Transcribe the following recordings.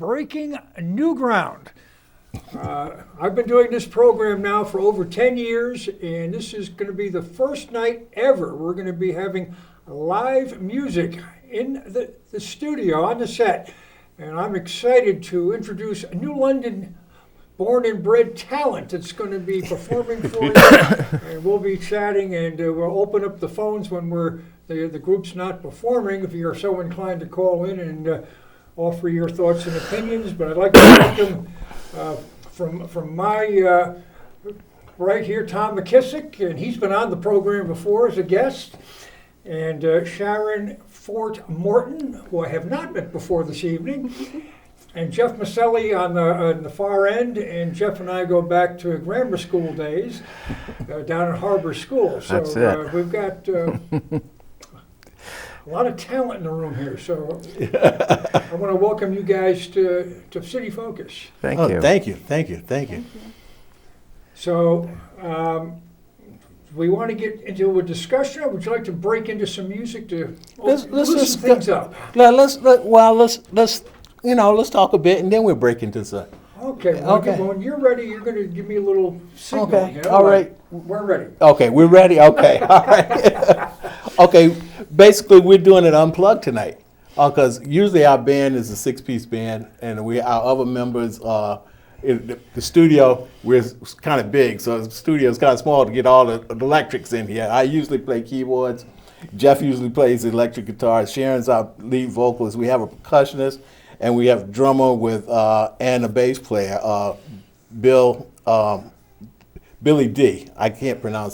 breaking new ground. I've been doing this program now for over 10 years, and this is going to be the first night ever we're going to be having live music in the studio on the set. And I'm excited to introduce a New London born and bred talent that's going to be performing for you. And we'll be chatting, and we'll open up the phones when the group's not performing, if you're so inclined to call in and offer your thoughts and opinions. But I'd like to welcome from my right here, Tom McKissick, and he's been on the program before as a guest, and Sharon Fort Morton, who I have not met before this evening, and Jeff Maselli on the far end. And Jeff and I go back to grammar school days down at Harbor School. So That's it. We've got a lot of talent in the room here. So I want to welcome you guys to City Focus. Thank you. Thank you, thank you, thank you. So we want to get into a discussion, or would you like to break into some music to loosen things up? Let's talk a bit, and then we'll break into some. Okay. Okay. When you're ready, you're going to give me a little signal. Okay. You know, All like, right. We're ready. Okay, we're ready. Okay, all right. Okay, basically we're doing it unplugged tonight, because usually our band is a 6-piece band, and our other members in the studio, we're kind of big, so the studio is kind of small to get all the electrics in here. I usually play keyboards. Jeff usually plays electric guitar. Sharon's our lead vocalist. We have a percussionist, and we have a drummer and a bass player, Billy D. I can't pronounce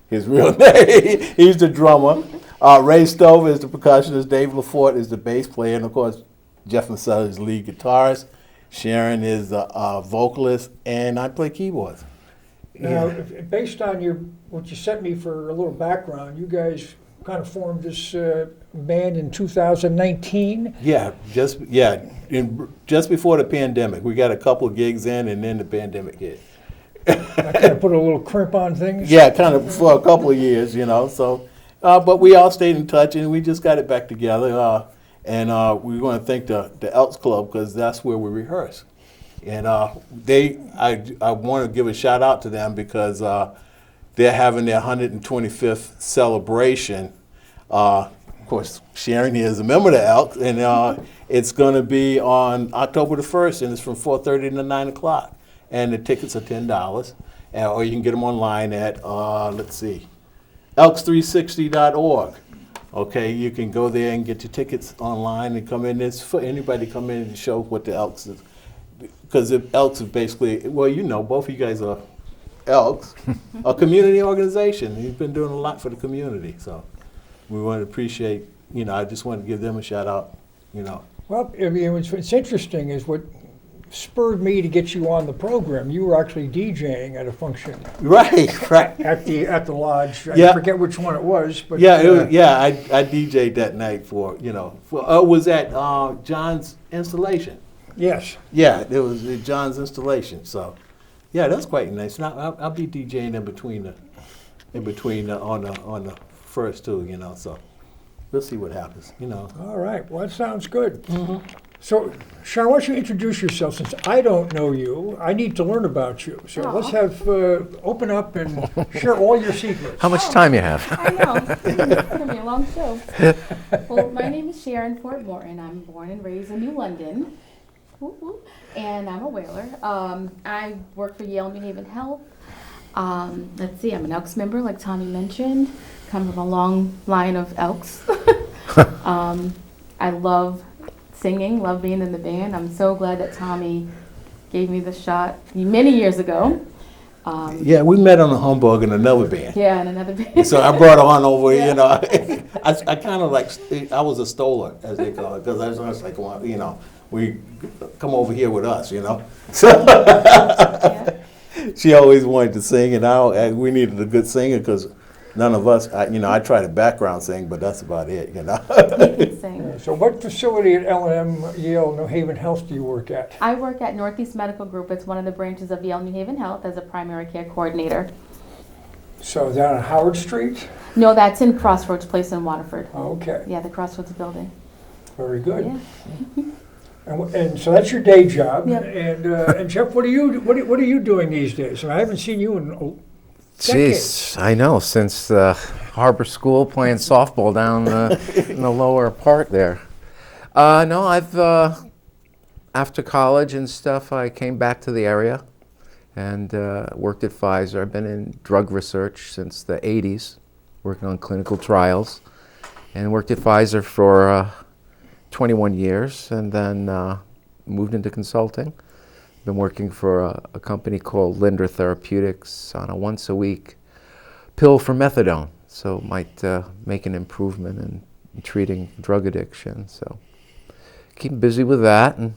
his real name. He's the drummer. Ray Stover is the percussionist. Dave LaForte is the bass player, and of course, Jeff Maselli is the lead guitarist. Sharon is the vocalist, and I play keyboards. Now, based on what you sent me for a little background, you guys kind of formed this band in 2019. Just before the pandemic. We got a couple of gigs in, and then the pandemic hit. I kind of put a little crimp on things. Yeah, kind of for a couple of years, So, but we all stayed in touch, and we just got it back together. And we want to thank the Elks Club, because that's where we rehearse. And I want to give a shout out to them, because they're having their 125th celebration. Of course, Sharon here is a member of the Elks, and it's going to be on October the 1st, and it's from 4:30 to 9 o'clock. And the tickets are $10, or you can get them online at, elks360.org. Okay, you can go there and get your tickets online and come in. It's for anybody to come in and show what the Elks is. Because the Elks is basically, both of you guys are Elks, a community organization. You've been doing a lot for the community. So we want to appreciate, I just want to give them a shout out, Well, I mean, what's interesting is what spurred me to get you on the program. You were actually DJing at a function. Right. At the lodge. Yeah. I forget which one it was, but I DJ'd that night it was at John's installation. Yes. Yeah, it was at John's installation. So, yeah, that's quite nice. Now I'll be DJing in between on the first two. So we'll see what happens. All right. Well, that sounds good. Mm-hmm. So, Sharon, why don't you introduce yourself? Since I don't know you, I need to learn about you. So let's have open up and share all your secrets. How much time you have? I know. It's going to be a long show. Well, my name is Sharon Fort Morton. I'm born and raised in New London. Whoop, whoop. And I'm a whaler. I work for Yale New Haven Health. Let's see, I'm an Elks member, like Tommy mentioned. Come from a long line of Elks. I love singing, love being in the band. I'm so glad that Tommy gave me the shot many years ago. We met on a humbug in another band. Yeah, in another band. So I brought her on over, I kind of I was a stoler, as they call it, because I was like, well, we come over here with us, So Yeah. she always wanted to sing, and we needed a good singer, because none of us, I try to background sing, but that's about it, He can sing. So what facility at L&M Yale New Haven Health do you work at? I work at Northeast Medical Group. It's one of the branches of Yale New Haven Health as a primary care coordinator. So down on Howard Street? No, that's in Crossroads Place in Waterford. Okay, Yeah, the Crossroads building. very good. Yeah. And so that's your day job. Yep. And Jeff, what are you doing these days? I haven't seen you in decades. Jeez, I know, since Harbor School playing softball down in the lower part there. No, I've after college and stuff, I came back to the area and worked at Pfizer. I've been in drug research since the 80s, working on clinical trials, and worked at Pfizer for 21 years, and then moved into consulting. Been working for a company called Linder Therapeutics on a once-a-week pill for methadone, so might make an improvement in treating drug addiction. So keep busy with that, and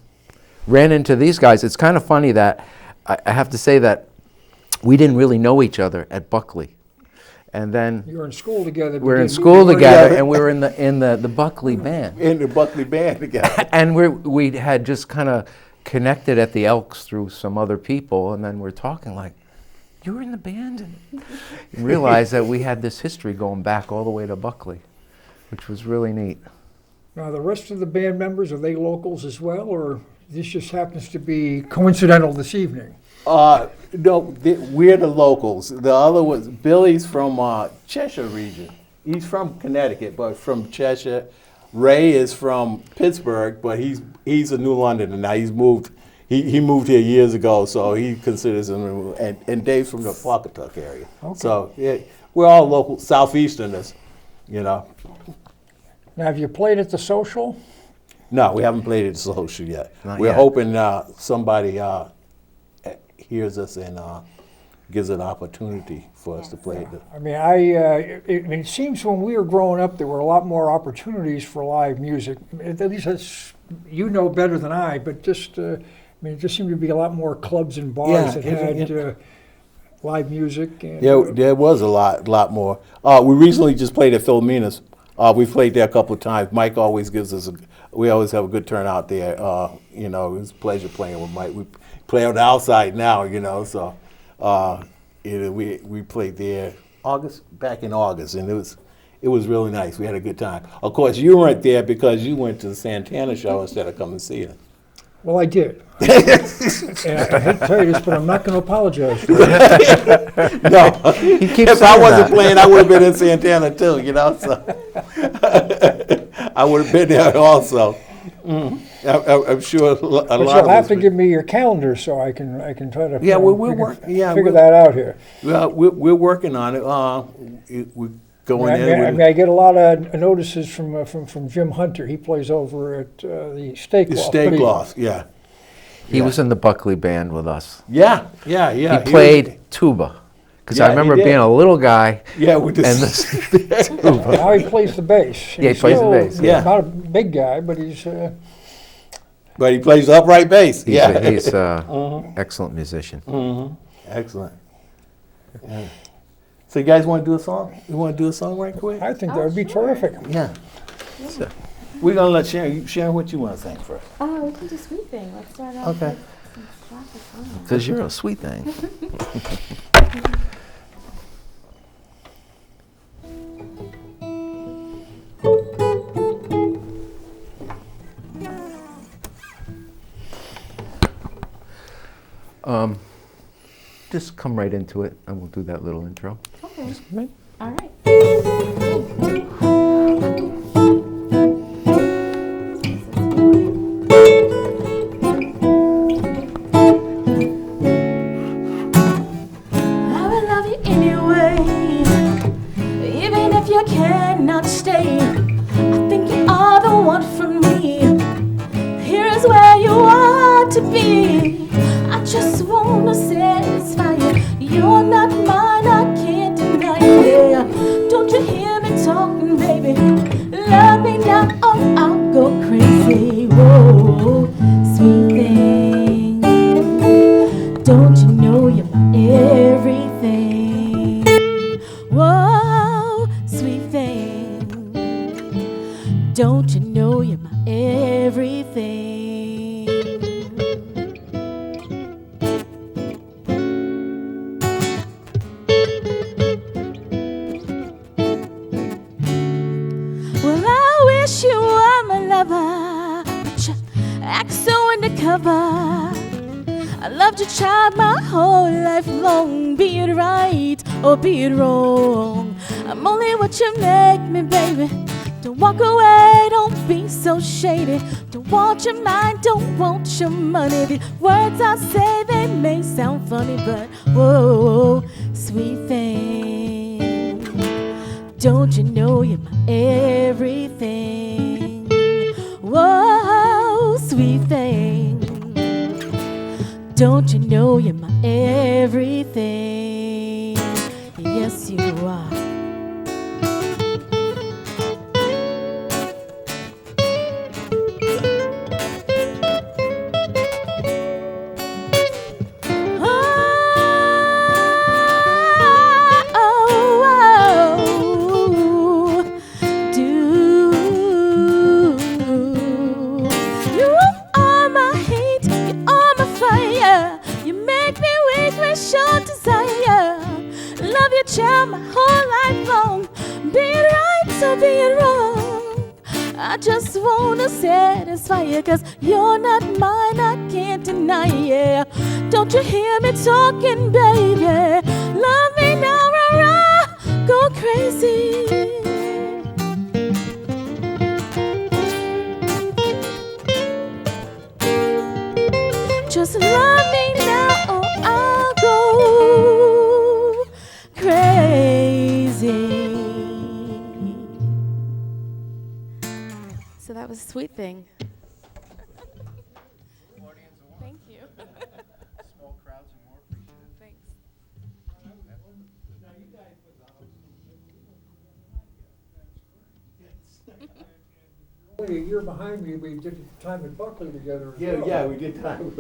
ran into these guys. It's kind of funny that I have to say that we didn't really know each other at Buckley, and then You were in school together. we're in school together, and we were in the Buckley band, In the Buckley band together. and we had just kind of connected at the Elks through some other people, and then we're talking like, you were in the band, and realized that we had this history going back all the way to Buckley, which was really neat. Now, the rest of the band members, are they locals as well, or this just happens to be coincidental this evening? No, we're the locals. The other was Billy's from Cheshire region. He's from Connecticut, but from Cheshire. Ray is from Pittsburgh, but he's a New Londoner now. He's moved. He moved here years ago, so he considers him. And Dave's from the Pawcatuck area. Okay. So yeah, we're all local Southeasterners, you know. Now, have you played at the social? No, we haven't played at the social yet. Not We're yet. hoping somebody hears us and gives an opportunity for us to play at the. I mean, it seems when we were growing up, there were a lot more opportunities for live music. At least that's, you know better than I, but just, it just seemed to be a lot more clubs and bars that had live music. And, Yeah, there was a lot more. We recently just played at Philomena's. We've played there a couple of times. Mike always gives us we always have a good turnout there. You know, it was a pleasure playing with Mike. We play on the outside now, you know, so we played there back in August, and it was really nice. We had a good time. Of course, you weren't there because you went to the Santana show instead of coming to see us. Well, I did. And I hate to tell you this, but I'm not going to apologize for it. No, He keeps if I saying wasn't that. playing, I would have been in Santana too, you know. So I would have been there also. I'm sure a lot But of you'll have us to would- give me your calendar so I can try to Yeah, we'll figure, work. Yeah, figure we'll- that out here. Well, we're working on it. We're going in. I get a lot of notices from Jim Hunter. He plays over at the Steak The Loft. steak But loft, yeah. He was in the Buckley band with us. Yeah. He was- played tuba, because Yeah, I he remember did. being a little guy Yeah, with the and this tuba. Now he plays the bass. Yeah, he He's plays the still bass, yeah. Not a big guy, but he's. But he plays the upright bass. He's Yeah. an excellent musician. Excellent. Yeah. So you guys want to do a song? You want to do a song right quick? I think that Oh, would be sure. terrific. Yeah. So, we're gonna let Sharon, what you want to sing first? Oh, we can do Sweet Thing. Let's start off Okay. with some classic songs. Because you're a sweet thing. Just come right into it, and we'll do that little intro. Okay. Right. All right. I will love you anyway, even if you cannot stay. I think you are the one for me. Here is where you want to be. I just wanna satisfy you. You're not mine, I can't deny it. Yeah. Don't you hear me talking, baby? Love me now or I'll go crazy. Whoa, sweet thing. Don't you know you're my everything? Whoa, sweet thing. Don't you know you're my everything? Well, I wish you were my lover, but you act so cover. I loved your child my whole life long. Be it right or be it wrong, I'm only what you make me, baby. Don't walk away, don't be so shady. Don't want your mind, don't want your money. The words I say, they may sound funny, but whoa, sweet thing, don't you know you're my everything? Whoa, sweet thing, don't you know you're my everything? Yes, you are. Child, my whole life long. Be it right or be it wrong, I just wanna satisfy you, 'cause you're not mine, I can't deny it. Don't you hear me talking, baby? Love me now or I'll go crazy. Just love me now or I'll go crazy. So that was a sweet thing. Thank you. Small crowds are more appreciative. Thanks. Only a year behind me, we did time at Buckley together as well. Yeah, we did time,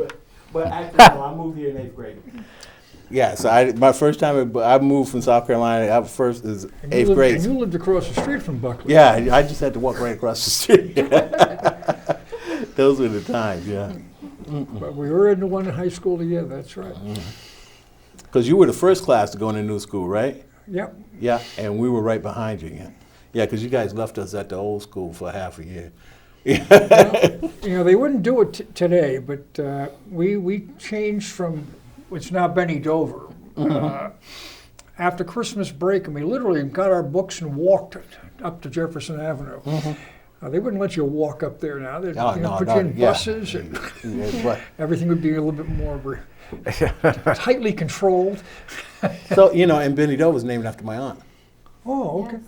but actually, no, I moved here in 8th grade. Yeah, so my first time, I moved from South Carolina. I first is And 8th grade. And you lived across the street from Buckley. Yeah, I just had to walk right across the street. Those were the times, yeah. But we were in the one in high school together, that's right. Because you were the first class to go into new school, right? Yep. Yeah, and we were right behind you. Yeah, because you guys left us at the old school for half a year. You know, they wouldn't do it today, but we changed from what's now Benny Dover after Christmas break, and we literally got our books and walked up to Jefferson Avenue. They wouldn't let you walk up there now. They'd put you in buses, and everything would be a little bit more tightly controlled. So, you know, and Benny Dover was named after my aunt. Oh, okay.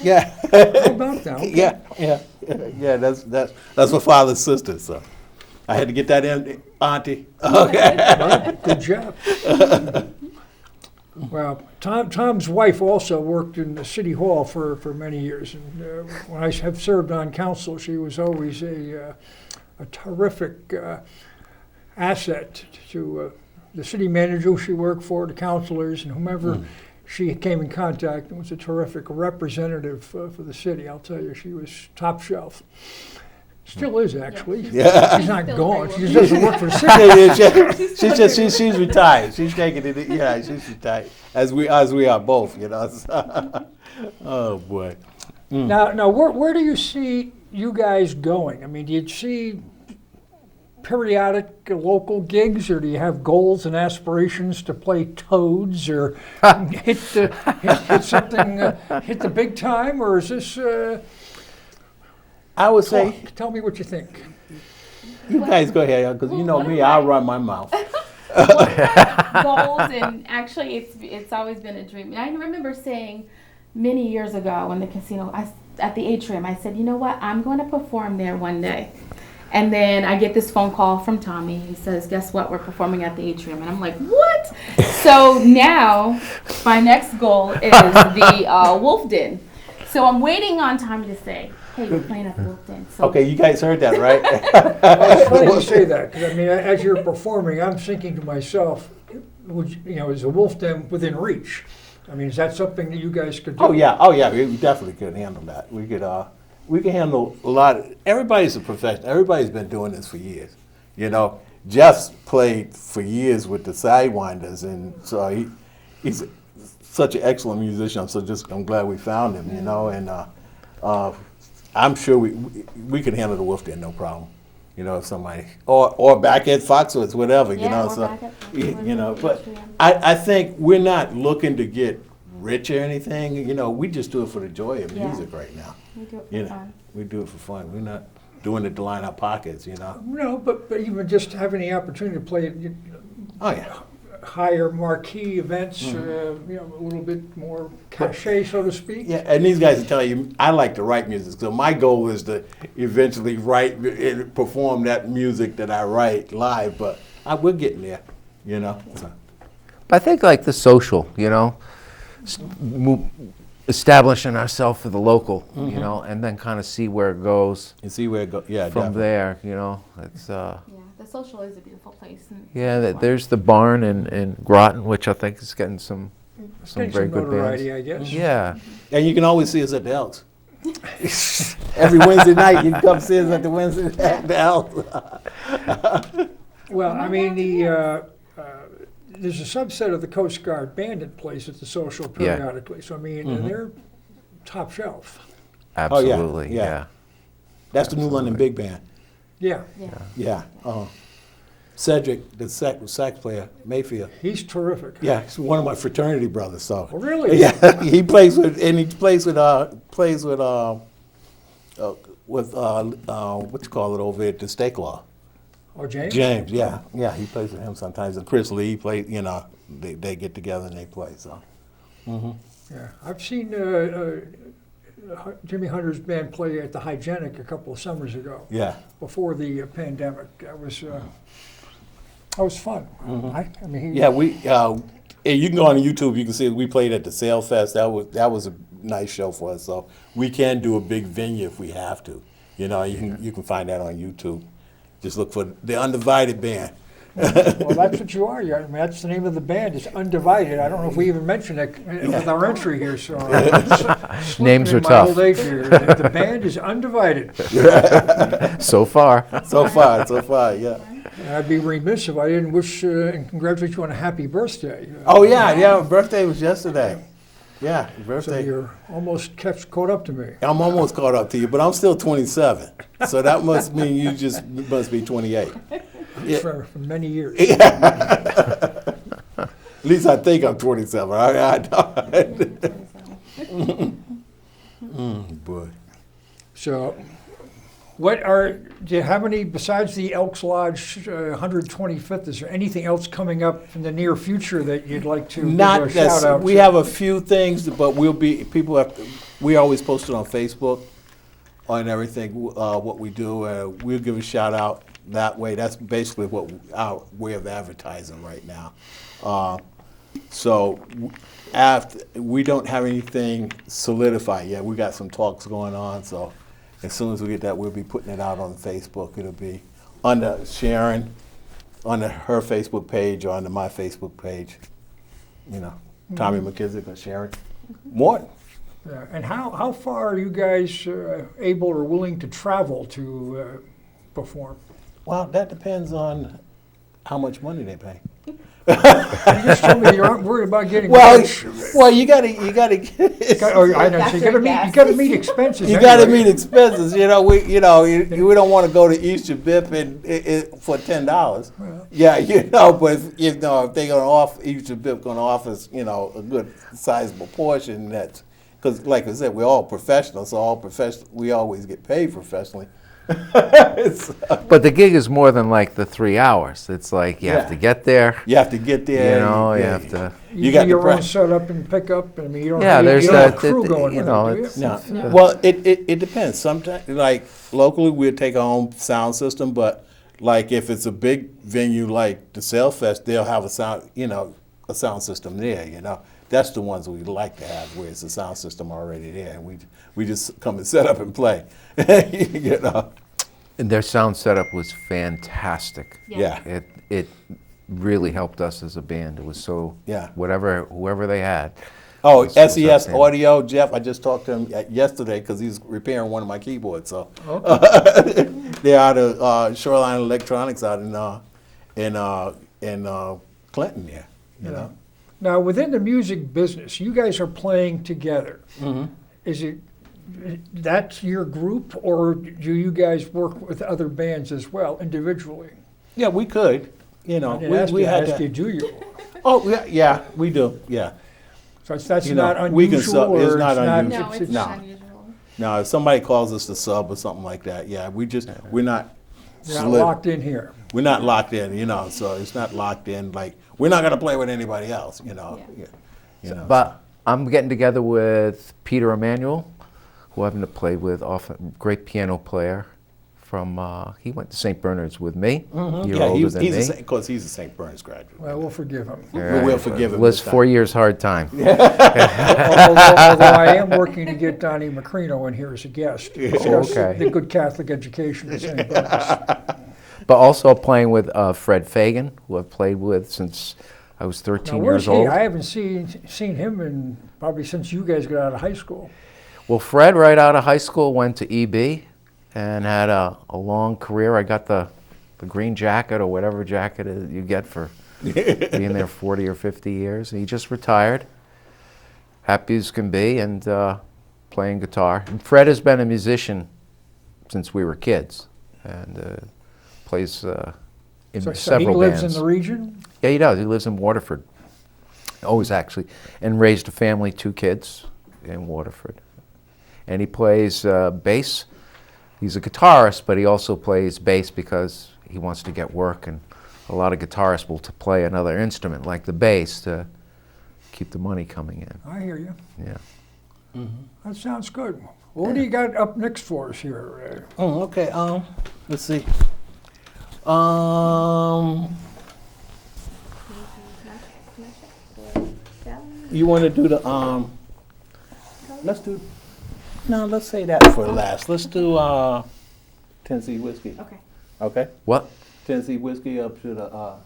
Yeah. How about that? Okay. Yeah. That's my father's sister. So I had to get that in, Auntie. Okay. Well, good job. Well, Tom's wife also worked in the city hall for many years, and when I have served on council, she was always a terrific asset to the city manager who she worked for, the councilors, and whomever she came in contact, and was a terrific representative for the city. I'll tell you, she was top shelf. Still is, actually. Yeah. She's not Still gone. very She just doesn't work for the city. She's retired. She's taking it. Yeah, she's retired. As we are both. You know. Oh boy. Now, where do you see you guys going? I mean, do you see periodic local gigs, or do you have goals and aspirations to play Toads or hit something, hit the big time, or is this? I would say. Tell me what you think. You guys go ahead, because you know me. I'll run my mouth. Goals, and actually it's always been a dream. And I remember saying many years ago in the casino, at the atrium, I said, you know what, I'm going to perform there one day. And then I get this phone call from Tommy. He says, guess what, we're performing at the atrium. And I'm like, what? So now my next goal is the Wolf Den. So I'm waiting on Tommy to say, hey, we're playing at the Wolf Den. So Okay, you guys heard that, right? It's funny you say that, because I mean, as you're performing, I'm thinking to myself, is a Wolf Den within reach? I mean, is that something that you guys could do? Oh yeah, we definitely could handle that. We can handle a lot. Everybody's a professional. Everybody's been doing this for years. You know, Jeff's played for years with the Sidewinders, and so he's such an excellent musician. I'm glad we found him. You know, and I'm sure we can handle the Wolf Den, no problem. You know, if somebody, or back at Foxwoods, whatever, you Yeah, know, or so, back at you know, Foxwoods, but yeah. I think we're not looking to get rich or anything, you know, we just do it for the joy of Yeah. music right now. We do it for You know, fun. we do it for fun. We're not doing it to line our pockets, you know. No, but even just having the opportunity to play at Oh, yeah. higher marquee events, you know, a little bit more cachet, so to speak. Yeah, and these guys will tell you, I like to write music, so my goal is to eventually write and perform that music that I write live, but we're getting there, you know. So. I think like the social, you know, establishing ourselves for the local, you know, and then kind of see where it goes And see where it goes, yeah, from definitely. there, you know. It's Yeah, the social is a beautiful place. And yeah, there's the barn in Groton, which I think is getting some Getting very some good notoriety, bands. I guess. Yeah, And you can always see us at the Elks. Every Wednesday night, you can come see us at the Wednesday at the Elks. Well, I mean, there's a subset of the Coast Guard band that plays at the social Yeah. periodically. So I mean, they're top shelf. absolutely. yeah. Yeah. That's the New London Big Band. Yeah, yeah. Yeah. Cedric, the sax player, Mayfield. he's terrific. Yeah, he's one of my fraternity brothers. So. Oh, really? Yeah, he plays with what you call it over at the Steak Law. Oh, James? James, yeah, he plays with him sometimes. And Chris Lee plays, you know, they get together and they play. So. Yeah, I've seen Jimmy Hunter's band play at the Hygienic a couple of summers ago. Yeah. Before the pandemic. That was fun. I mean, Yeah, you can go on YouTube. You can see we played at the Sail Fest. That was a nice show for us. So we can do a big venue if we have to. You know, you can find that on YouTube. Just look for the Undivided Band. well, that's what you are. I mean, that's the name of the band. It's Undivided. I don't know if we even mentioned it with our entry here. So Names are in my tough. Old age here. The band is Undivided. So far. So far, yeah. And I'd be remiss if I didn't wish and congratulate you on a happy birthday. Oh yeah, birthday was yesterday. Yeah, So birthday. you're almost caught up to me. I'm almost caught up to you, but I'm still 27. So that must mean you must be 28. Yeah. For many years. At least I think I'm 27. I boy. So, do you have any, besides the Elks Lodge 125th, is there anything else coming up in the near future that you'd like to Not give a shout out we to? have a few things, but we always post it on Facebook and everything, what we do. We'll give a shout out that way. That's basically our way of advertising right now. So after we don't have anything solidified yet. We got some talks going on, so as soon as we get that, we'll be putting it out on Facebook. It'll be under Sharon, under her Facebook page or under my Facebook page. You know, Tommy McKissick or Sharon Morton. Yeah. And how far are you guys able or willing to travel to perform? Well, that depends on how much money they pay. You just told me you aren't worried about getting Well, rich. you gotta I know. So you got to meet expenses. you gotta anyway. meet expenses. You know, we don't want to go to Easter Bip for $10. Well. Yeah, but if they're gonna offer Easter Bip gonna offer us, a good sizable portion, that's because, like I said, we're all professionals, so we always get paid professionally. But the gig is more than like the 3 hours. It's like you have to get there. You have to get there. You have to. You got do the your own prep. setup and pick up. I mean, you don't. Yeah, you there's don't have a that. crew going with it, do you? It's No. Well, it depends. Sometimes, like locally, we'll take our own sound system, but like if it's a big venue like the Sailfest, they'll have a sound system there. That's the ones we like to have, where it's a sound system already there, and we just come and set up and play. And their sound setup was fantastic. Yeah. It really helped us as a band. It was so. Yeah. Whoever they had. Oh, was SES outstanding. Audio, Jeff. I just talked to him yesterday because he's repairing one of my keyboards. So they're out of Shoreline Electronics out in Clinton. There, you know. Now, within the music business, you guys are playing together. Mm-hmm. Is it that's your group, or do you guys work with other bands as well, individually? Yeah, we could. You know, I didn't ask we you, I had asked to. you, do you? Oh, yeah, we do. Yeah. So that's You know, not we can unusual, sub- or it's not unusual. No, it's No. not unusual. Now, if somebody calls us to sub or something like that, yeah, we're not. You're not slip- locked in here. We're not locked in, you know. So it's not locked in. Like we're not gonna play with anybody else, you know. Yeah. You know. But I'm getting together with Peter Emanuel, who I've played with often, great piano player from, he went to St. Bernard's with me, a year yeah, older than me. because he's a St. Bernard's graduate. Well, we'll forgive him. We'll forgive him. Was this time. 4 years hard time. Although I am working to get Donnie Macrino in here as a guest. Discuss Okay. the good Catholic education at St. Bernard's. But also playing with Fred Fagan, who I've played with since I was 13 Now, where's years he? old. I haven't seen him in probably since you guys got out of high school. Well, Fred, right out of high school, went to EB and had a long career. I got the green jacket or whatever jacket you get for being there 40 or 50 years. And he just retired, happy as can be, and playing guitar. And Fred has been a musician since we were kids, and plays in So he several lives bands. in the region? Yeah, he does. He lives in Waterford. Always, actually. And raised a family, 2 kids in Waterford. And he plays bass. He's a guitarist, but he also plays bass because he wants to get work. And a lot of guitarists will play another instrument, like the bass, to keep the money coming in. I hear you. Yeah. That sounds good. Well, what do you got up next for us here? Oh, okay. Let's see. You want to do the Let's do. No, let's say that for last. Let's do Tennessee whiskey. Okay. Okay. What? Tennessee whiskey up to the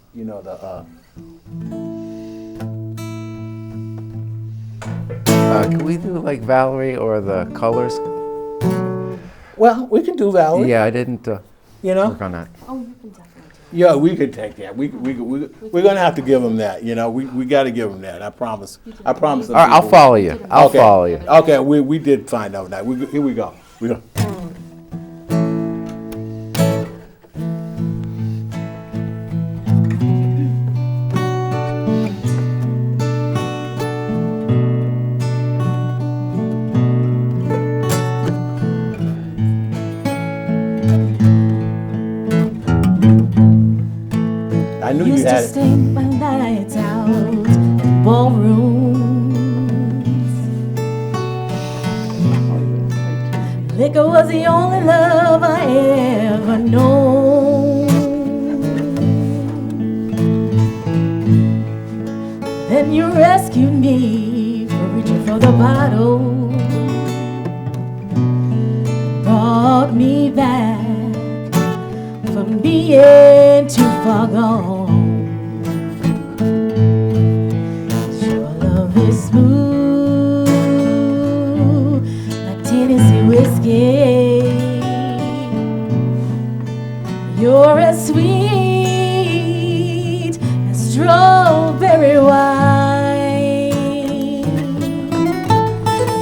Can we do like Valerie or the Colors? Well, we can do Valerie. Yeah, I didn't You know. work on that. Oh, you can definitely do Yeah, we could take that. We're gonna have to give them that. You know, we got to give them that. I promise. I promise. All right, I'll follow you. I'll follow you. Okay, we did find out that. Here we go. We go. I knew you Used to had it. stay my nights out in ballrooms. Liquor was the only love I ever known. Then you rescued me from reaching for the bottle, brought me back from being too far gone. Your love is smooth like Tennessee whiskey. You're as sweet as strawberry wine.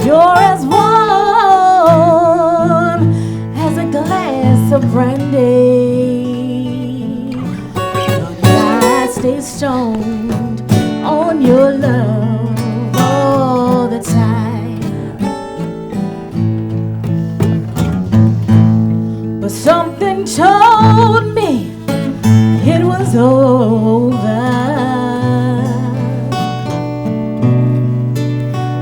You're as warm as a glass of brandy. Stay stoned on your love all the time. But something told me it was over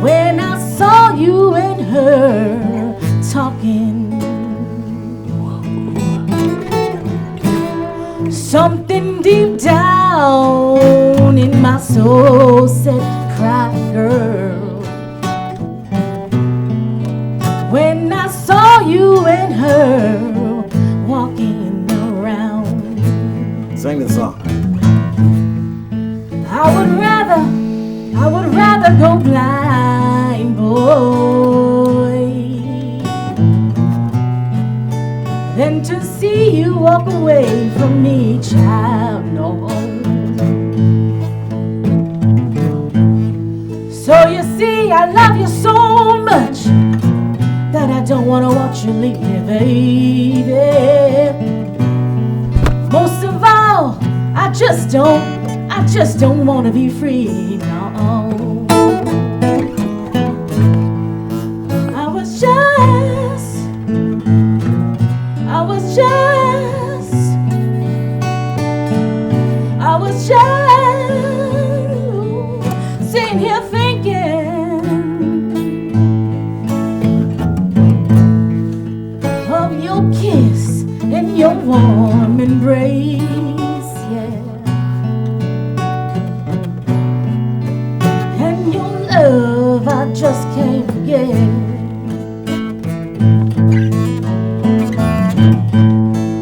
when I saw you and her talking. Something deep down in my soul said, cry, girl. When I saw you and her walking around, Sing the song. I would rather go blind, boy, than to see you walk away from me, child, no. So you see, I love you so much that don't wanna watch you leave me, baby. Most of all, I just don't wanna be free, no. I was just sitting here thinking of your kiss and your warm embrace, yeah, and your love I just can't forget.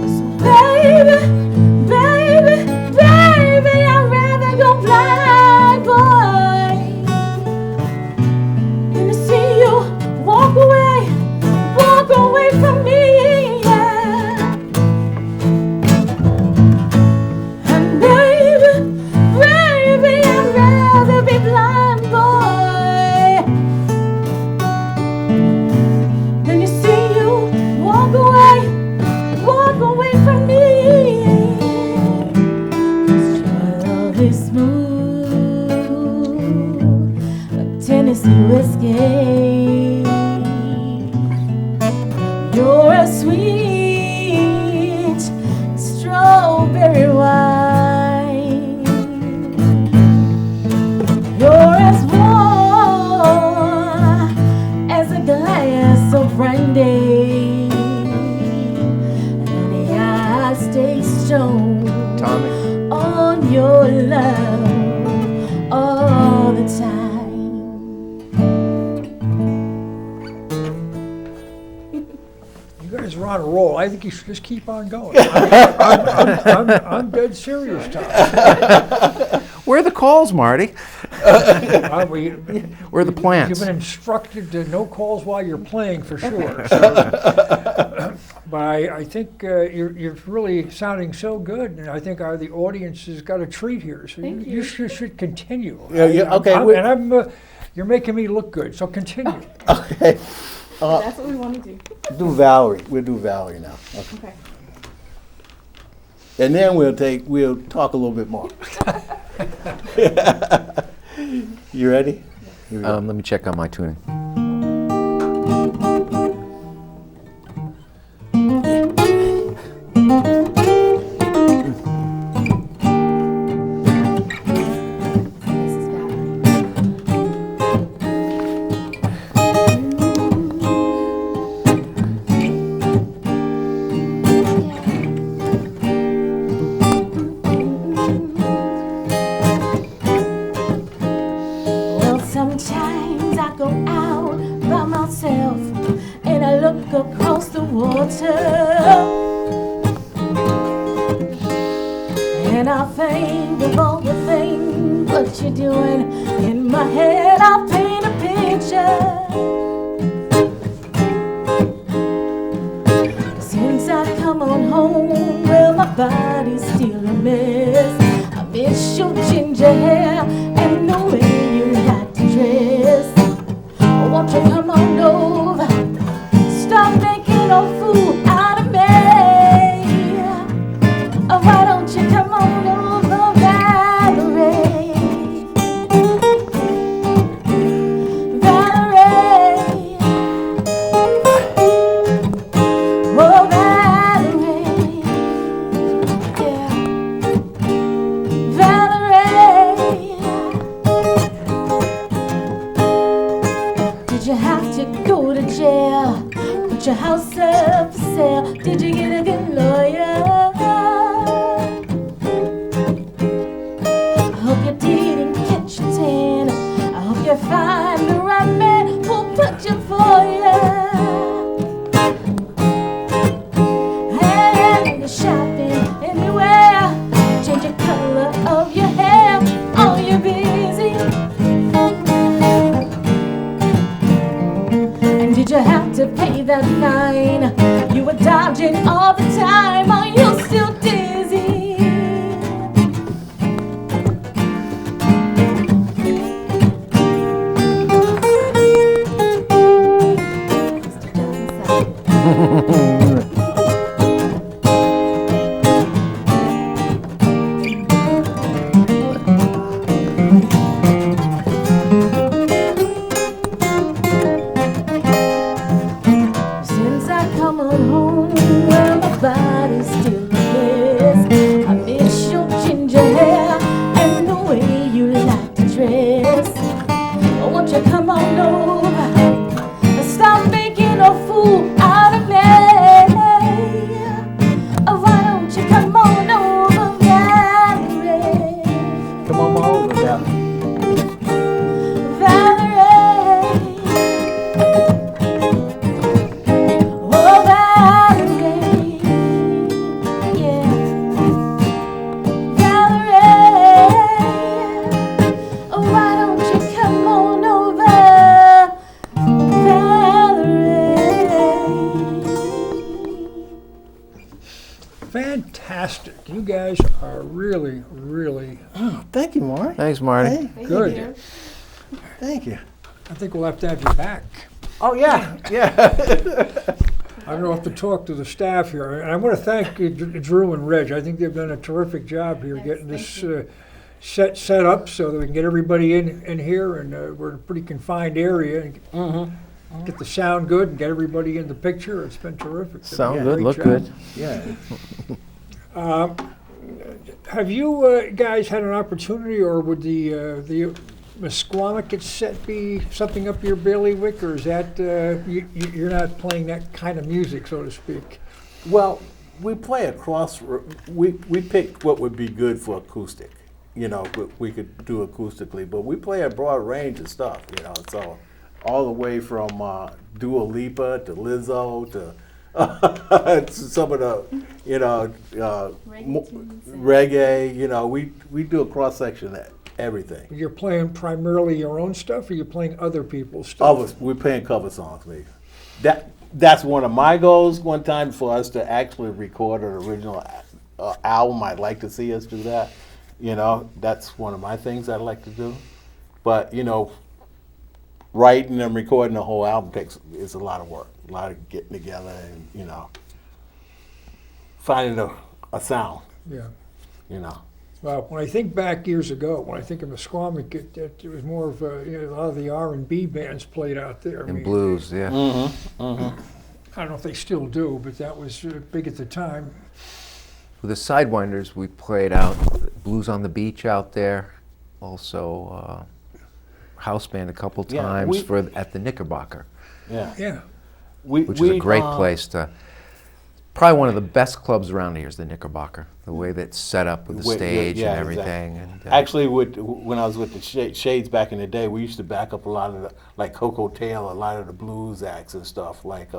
So baby, baby, baby, I'd rather go blind, boy, than to see you walk away from me, yeah. And baby, baby, I'd rather be blind, boy, than to see you walk away from me. 'Cause your love is smooth like Tennessee whiskey. You're as sweet strawberry wine. You're as warm as a glass of brandy. Honey, I stay strong Tommy. on your love all the time. You guys are on a roll. I think you should just keep on going. I'm dead serious, Tom. Where are the calls, Marty? Where are the plants? You've been instructed to no calls while you're playing for sure. So, but I think you're really sounding so good, and I think the audience has got a treat here. So Thank you you. should continue. Yeah, okay, You're making me look good, so continue. Okay. That's what we want to do. Do Valerie. We'll do Valerie now. Okay. Okay. And then we'll talk a little bit more. You ready? Here we go. Let me check on my tuning. This is Valerie. Well, sometimes I go out by myself and I look across the water, and I think of all the things what you're doing. In my head I paint a picture. Since I come on home, well, my body's still a mess. I miss your ginger hair and the way you like to dress. Won't you come on over? Stop making a fool out of me. Why don't you come on over, Valerie? Valerie. Oh, Valerie. Yeah. Valerie. Did you have to go to jail? Put your house up for sale? Did you get a good lawyer? I hope you didn't catch a tan. I hope you find the right man who'll put you for you. And you're shopping anywhere. Change the color of your hair. Oh, you're busy. And did you have to pay that fine? You were dodging all the time. Are you still dizzy? won't you come on over? Stop making a fool out of me. Why don't you come on over, Valerie? Come on over now. Valerie. Oh, Valerie. Yeah. Valerie. Why don't you come on over, Valerie? Fantastic. You guys are really, really Thank you, Mark. Thanks, Marty. Hey, good. thank you. I think we'll have to have you back. Oh, yeah, yeah. I'm going to have to talk to the staff here. And I want to thank Drew and Reg. I think they've done a terrific job here getting this set up so that we can get everybody in here. And we're in a pretty confined area. And get the sound good and get everybody in the picture. It's been terrific. Sound Yeah, good, great look job. good. Yeah. Have you guys had an opportunity, or would the Mesquamicut set be something up your bailiwick, or is that you're not playing that kind of music, so to speak? Well, we play across. We picked what would be good for acoustic. You know, we could do acoustically, but we play a broad range of stuff. You know, so all the way from Dua Lipa to Lizzo to to some of the, you know, reggae. You know, we do a cross section of everything. You're playing primarily your own stuff, or you're playing other people's stuff? We're playing cover songs, maybe. That's one of my goals one time, for us to actually record an original album. I'd like to see us do that. You know, that's one of my things I'd like to do. But, you know, writing and recording the whole album is a lot of work, a lot of getting together and, you know, finding a sound, Yeah. you know. Well, when I think back years ago, when I think of Mesquamicut, it was more of a lot of the R&B bands played out there. I And mean, blues, yeah. I don't know if they still do, but that was big at the time. With the Sidewinders, we played out Blues on the Beach out there. Also, house band a couple Yeah, times at the Knickerbocker, Yeah. Yeah. which is a great place to. Probably one of the best clubs around here is the Knickerbocker. The way that's set up with the stage yeah, and everything. exactly. And, Actually, when I was with the Shades back in the day, we used to back up a lot of like Coco Taylor, a lot of the blues acts and stuff. Like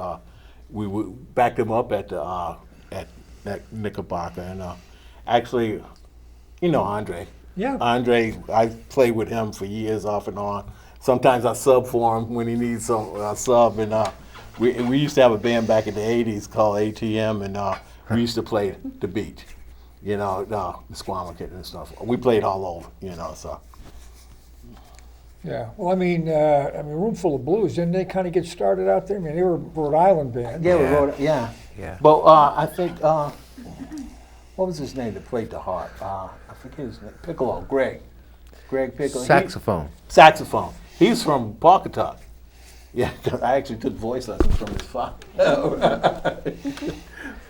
we would back them up at Knickerbocker, and actually, you know, Andre. Yeah. Andre, I played with him for years off and on. Sometimes I sub for him when he needs some sub, and we used to have a band back in the '80s called ATM, and we used to play the beach, you know, Mesquamicut and stuff. We played all over, you know, so. Yeah. Well, I mean, Roomful of Blues, didn't they kind of get started out there? I mean, they were a Rhode Island band. Yeah, we wrote it, yeah. Yeah. But I think, what was his name that played the harp? I forget his name. Piccolo, Greg Piccolo. Saxophone. Saxophone. He's from Pawcatuck. Yeah, 'cause I actually took voice lessons from his father.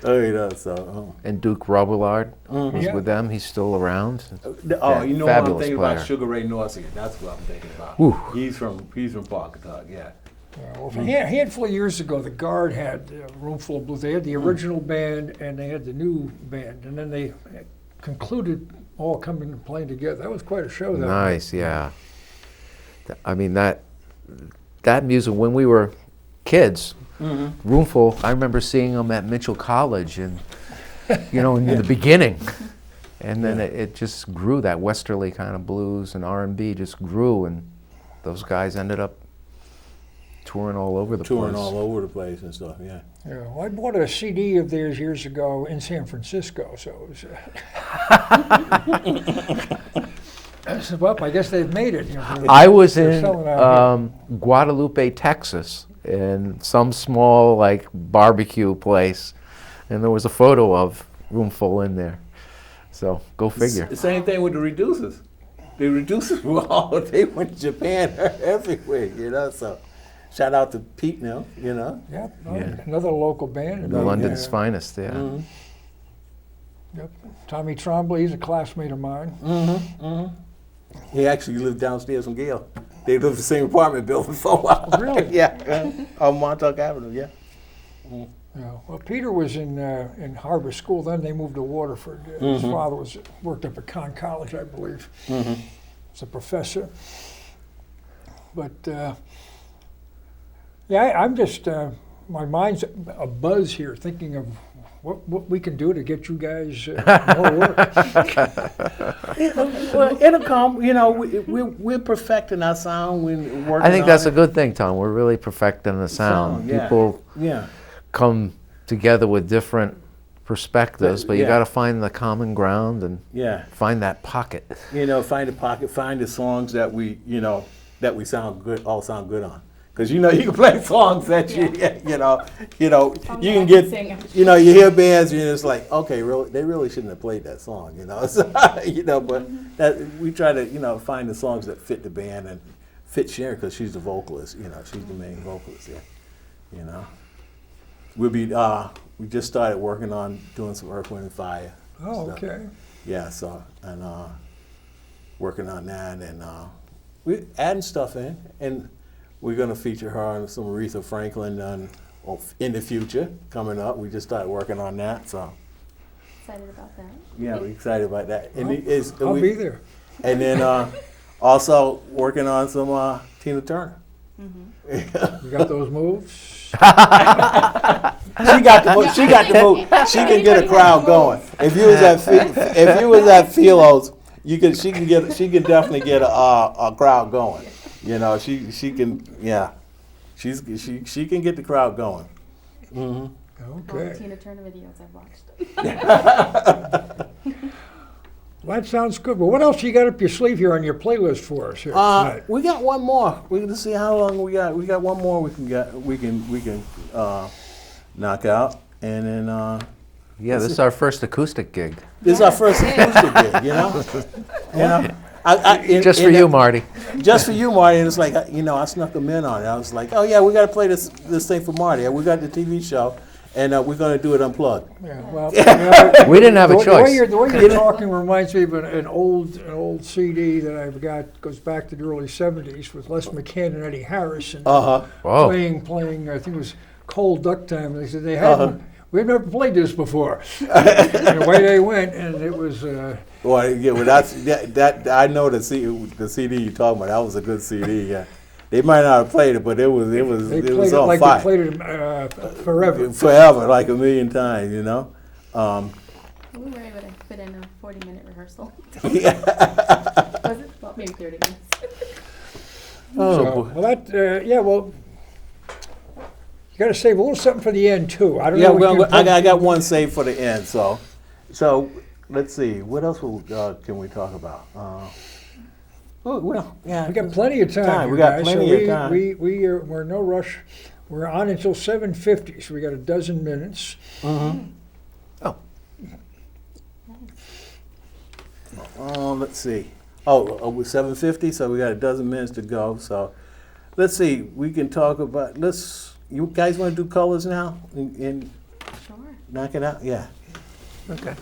Oh, you know, so. And Duke Robillard was Yeah. with them. He's still around. Oh, Yeah, you know what I'm fabulous thinking player. about? Sugar Ray Norcia. That's what I'm thinking about. Whew. He's from Pawcatuck, yeah. Well, a handful of years ago, the Guard had a Roomful of Blues. They had the original band and they had the new band, and then they concluded all coming and playing together. That was quite a show. That Nice, yeah. I mean, that music, when we were kids, Roomful, I remember seeing them at Mitchell College, and, you know, in the beginning. And then it just grew, that westerly kind of blues and R&B just grew, and those guys ended up touring all over the Touring place. all over the place and stuff, yeah. Yeah, well, I bought a CD of theirs years ago in San Francisco, so it was. I said, well, I guess they've made it. You know, I was they're in selling out Guadalupe, Texas, in some small like barbecue place, and there was a photo of Roomful in there. So go figure. The same thing with the Reducers. The Reducers they went to Japan everywhere, you know, so. Shout out to Pete now, you know. Yeah, Yeah. another local band. London's finest, yeah. Yep. Tommy Trombley, he's a classmate of mine. He actually lived downstairs from Gail. They lived in the same apartment building for a while. Really? Yeah, on Montauk Avenue. Yeah. Yeah. Well, Peter was in Harbor School. Then they moved to Waterford. His father worked up at Con College, I believe. As a professor. But yeah, I'm just my mind's a buzz here, thinking of what we can do to get you guys more work. Well, it'll come. You know, we're perfecting our sound. We're working. I think on that's it. a good thing, Tom. We're really perfecting the sound. Yeah. People Yeah. come together with different perspectives, but you Yeah. got to find the common ground and Yeah. find that pocket. You know, find a pocket, find the songs that we sound good, all sound good on. Because you can play songs that you can get, Sing. you hear bands and you're just like, okay, they really shouldn't have played that song, So, but that we try to, find the songs that fit the band and fit Sharon because she's the vocalist, she's the main vocalist, We'll be, we just started working on doing some Earth, Wind and Fire. Oh, stuff. okay. Yeah, so, and working on that, and we're adding stuff in, and we're going to feature her on some Aretha Franklin in the future coming up. We just started working on that, so. Excited about that. Yeah, we're excited about that. And I'll be there. And then also working on some Tina Turner. You got those moves? She got the move. She can get a crowd going. If you was at Philo's, she can definitely get a crowd going. She can. Yeah, she can get the crowd going. All the Okay. Tina Turner videos I've watched. Well, that sounds good. Well, what else you got up your sleeve here on your playlist for us here tonight? We got one more. We're gonna see how long we got. We got one more we can knock out, and then Yeah, this is our first acoustic gig. this is our first acoustic gig. Just for you, Marty. Just for you, Marty. And it's like I snuck them in on it. I was like, oh yeah, we got to play this thing for Marty. We got the TV show, and we're gonna do it unplugged. Yeah, well, We didn't have a the choice. way you're talking reminds me of an old CD that I've got, goes back to the early '70s with Les McCann and Eddie Harris, and Whoa. playing. I think it was Cold Duck Time. They said they hadn't. We've never played this before. And away they went, and it was. Well, yeah, well, that I know the CD you're talking about. That was a good CD. Yeah, they might not have played it, but it was They played it on like fire. they played it forever. Forever, like a million times. We were able to fit in a 40-minute rehearsal. Yeah. Was it? Well, maybe 30 minutes. Oh, Well, well, you got to save a little something for the end too. I don't yeah, know. what well, you- I got one saved for the end. So let's see. What else can we talk about? Yeah, We got plenty of time. We here, got guys, plenty so of time. We're in no rush. We're on until 7:50, so we got a dozen minutes. Let's see. We're 7:50, so we got a dozen minutes to go. So let's see. We can talk about. You guys want to do colors now and Sure. knock it out? Yeah. Okay.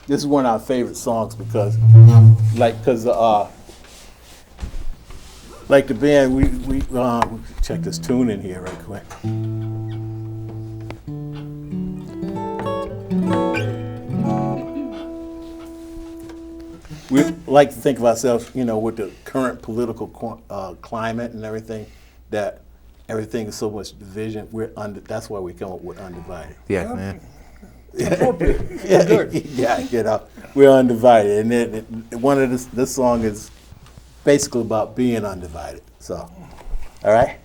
This is one of our favorite songs because like the band, we check this tune in here right quick. We like to think of ourselves, with the current political climate and everything, that everything is so much division. That's why we come up with Undivided. Yeah, man. Appropriate. Yeah, Good. yeah, we're undivided, and one of this song is basically about being undivided. So, all right.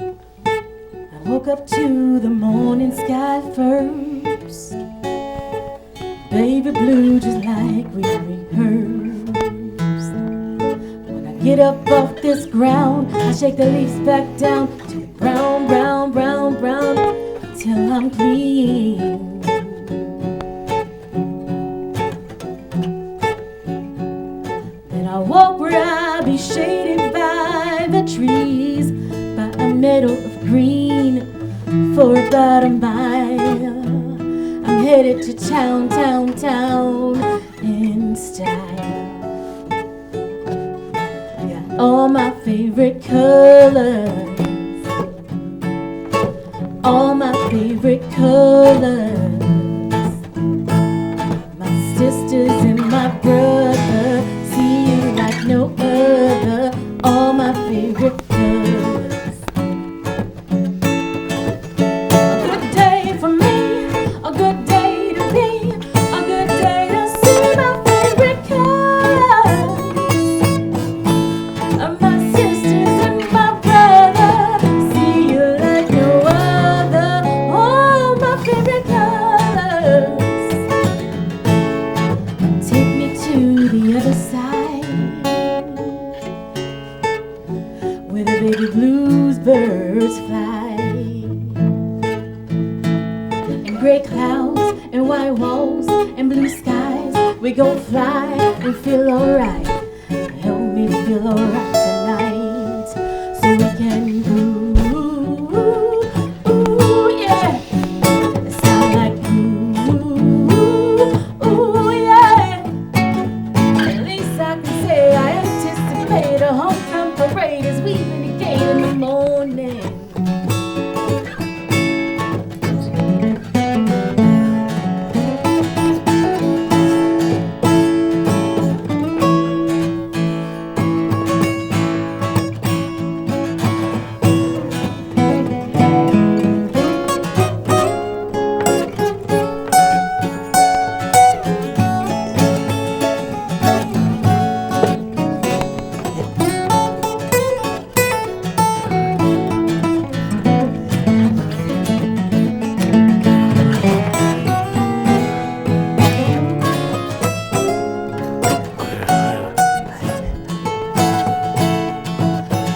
I woke up to the morning sky first, baby blue just like we rehearsed. When I get up off this ground, I shake the leaves back down to the brown, brown, brown, brown, till I'm clean. be shaded by the trees, by a meadow of green, for about a mile. I'm headed to town, town, town in style. I got all my favorite colors, all my favorite colors. My sisters and my brother, see you like no other, all my favorite colors. A good day for me, a good day to be, a good day to see my favorite colors. My sisters and my brother, see you like no other, all my favorite colors. Take me to the other side, where the baby blues birds fly, and gray clouds and white walls and blue skies. We gon' fly and feel alright. Help me feel alright tonight, so we can groove. Ooh, yeah. It sound like ooh, yeah. At least I can say I anticipate a homecoming parade as we gate in the morning.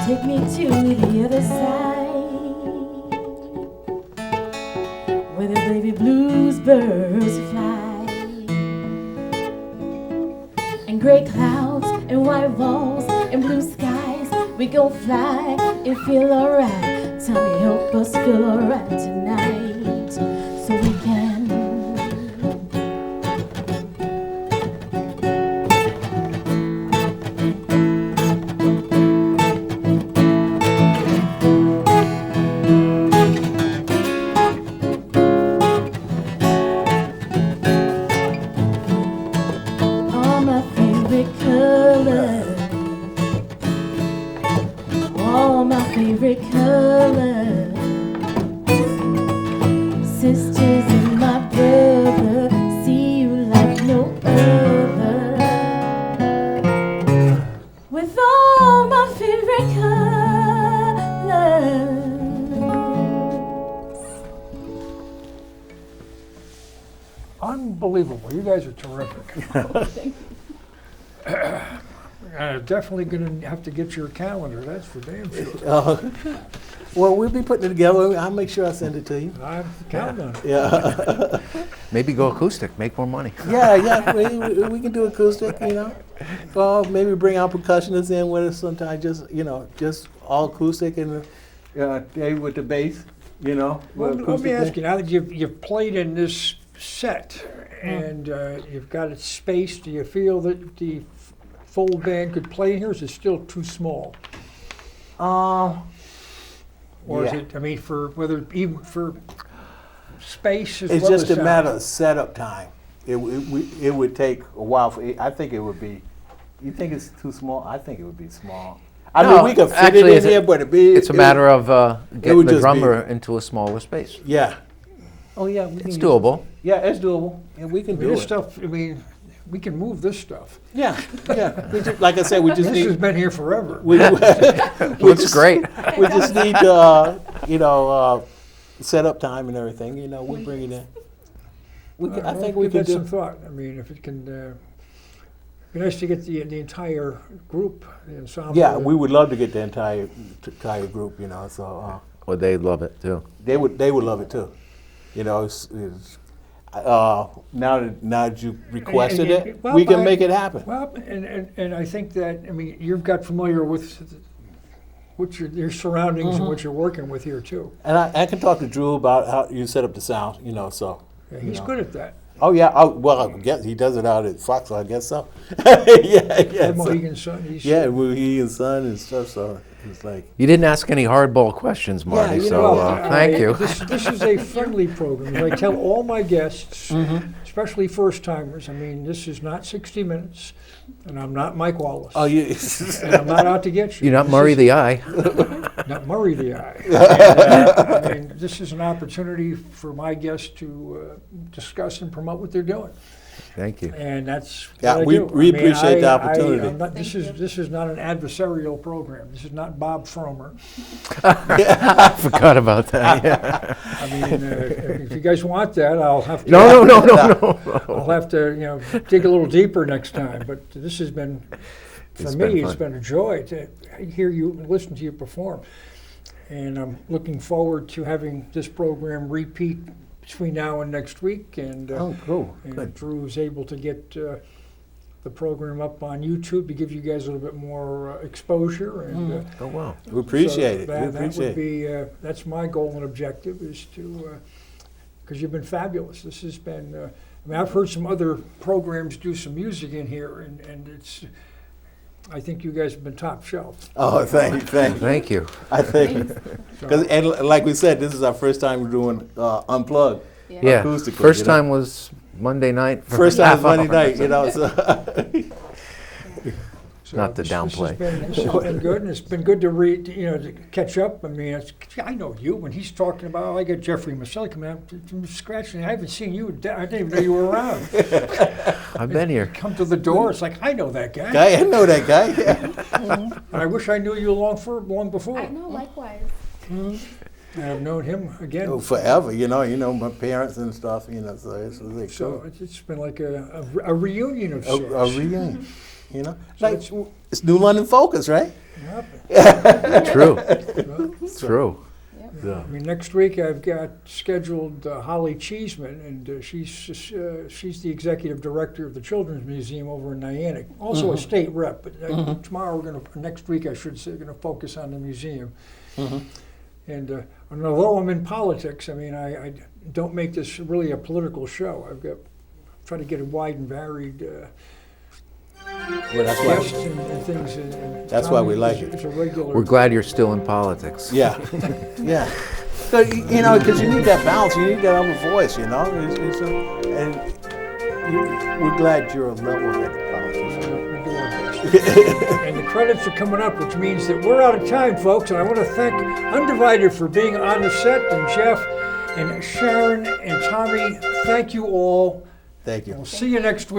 Take me to the other side, where the baby blues birds fly, and gray clouds and white walls and blue skies. We gon' fly and feel alright. Tommy, help us feel alright tonight, so we can. All my favorite colors, all my favorite colors. Sisters and my brother, see you like no other, with all my favorite colors. Unbelievable. You guys are terrific. Definitely going to have to get your calendar. That's for damn sure. Well, we'll be putting it together. I'll make sure I send it to you. I'm counting on it. Yeah, Maybe go acoustic, make more money. yeah. We can do acoustic, you know. Well, maybe bring our percussionists in with us sometimes. Just all acoustic and they with the bass, you know. Well, with let me acoustic ask you, now that you've played in this set and you've got it spaced, do you feel that the full band could play in here, or is it still too small? Or is Yeah. it, I mean, even for space as It's well as just a sound? matter of setup time. It would take a while. I think it would be. You think it's too small? I think it would be small. I mean, we could fit actually, it in here, but It's a matter of getting would the just be- drummer into a smaller space. Yeah. Oh yeah, we It's can use- doable. Yeah, it's doable, and we I can mean, do this it. stuff, I mean, we can move this stuff. Yeah. Like I said, we just This has need. been here forever. We Looks great. We just need to, set up time and everything. You know, we bring it in. I think we give can that some do. thought. I mean, if it can, be nice to get the entire group, the ensemble. Yeah, we would love to get the entire group. You know, so Well, they'd love it too. they would love it too. You know, now that you requested And- it, well, we can make it happen. Well, and I think that, I mean, you've got familiar with what your surroundings and what you're working with here too. And I can talk to Drew about how you set up the sound, so. Yeah, he's you know. good at that. Oh, yeah, well, I guess he does it out at Fox, so I guess so. yeah. Ed So, Mohegan's son, he's he and son and stuff, so it's like. You didn't ask any hardball questions, Marty, you so know, thank you. This is a friendly program. As I tell all my guests, Mm-hmm. especially first timers, I mean, this is not 60 Minutes, and I'm not Mike Wallace. Oh, yeah. And I'm not out to get you. You're not This Murray is the Eye. Not Murray the Eye. And, I mean, this is an opportunity for my guests to discuss and promote what they're doing. Thank you. And that's Yeah, what I we- do. we appreciate the opportunity. I'm not, Thank this is not an adversarial program. This is not Bob Fromer. I forgot about that. Yeah. I mean, if you guys want that, I'll have to. No. I'll have to, dig a little deeper next time. But this has been, for It's me, been it's fun. been a joy to hear you and listen to you perform. And I'm looking forward to having this program repeat between now and next week. And, Oh, cool. and Good. Drew is able to get the program up on YouTube to give you guys a little bit more exposure. And Oh, wow. We appreciate so it. That, We that appreciate would it. be that's my goal and objective is to because you've been fabulous. This has been. I mean, I've heard some other programs do some music in here, and it's. I think you guys have been top shelf. Oh, thank you. Thank you. I think, and like we said, this is our first time doing Unplugged. Yeah. Acoustically, First you know. time was Monday night. for First time half was Monday hour. night, so. So Not to this downplay. This has been good, and it's been good to read, to catch up. I mean, I know you. When he's talking about, I got Jeffrey Maselli coming out, I'm scratching. I haven't seen you. I didn't even know you were around. I've been here. Come to the door. It's like I know that guy. Guy, I know that guy. And I wish I knew you long before. I know, likewise. And I've known him again. Oh, forever, my parents and stuff, so it's really So cool. it's been like a reunion of A sorts. reunion, So Like, it's- it's New London Focus, right? Yep. True. Well, True. I mean, next week I've got scheduled Holly Cheeseman, and she's the executive director of the Children's Museum over in Niantic, also a state rep. But tomorrow next week I should say, we're going to focus on the museum. And although I'm in politics, I mean, I don't make this really a political show. Try to get a wide and varied Well, that's guests why. and things. And That's why we Tommy like is- it. is a regular. We're glad you're still in politics. Yeah, yeah. So, because you need that balance, you need that other voice, and we're glad you're a level-headed politician. We do our best. And the credits are coming up, which means that we're out of time, folks. And I want to thank Undivided for being on the set, and Jeff, and Sharon, and Tommy. Thank you all. Thank you. We'll see you next week.